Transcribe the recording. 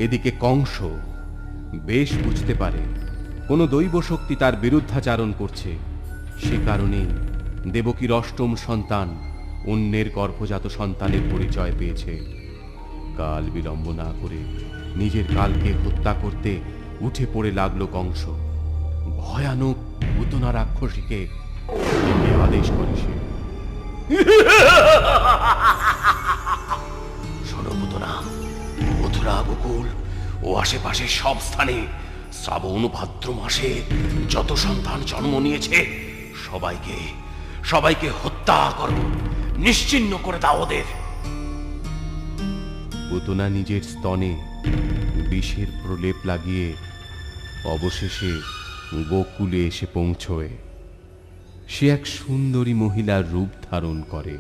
এদিকে কংস বেশ বুঝতে পারে কোনো দৈব শক্তি তার বিরুদ্ধাচারণ করছে। সে কারণেই দেবকীর অষ্টম সন্তান অন্যের গর্ভজাত সন্তানের পরিচয় পেয়েছে। কাল বিলম্ব না করে নিজের কালকে হত্যা করতে উঠে পড়ে লাগলো কংস। ভয়ানক পুতনা রাক্ষসীকে আদেশ করে সে, শোনো পুতনা, মথুরা, গোকুল ও আশেপাশের সব স্থানে শ্রাবণ ভাদ্র মাসে যত সন্তান জন্ম নিয়েছে সবাইকে সবাইকে হত্যা করো, নিশ্চিহ্ন করে দাও ওদের। পুতনা নিজের স্তনে বিষের প্রলেপ লাগিয়ে অবশেষে গোকুলে এসে পৌঁছয়। সে এক সুন্দরী মহিলার রূপ ধারণ করে।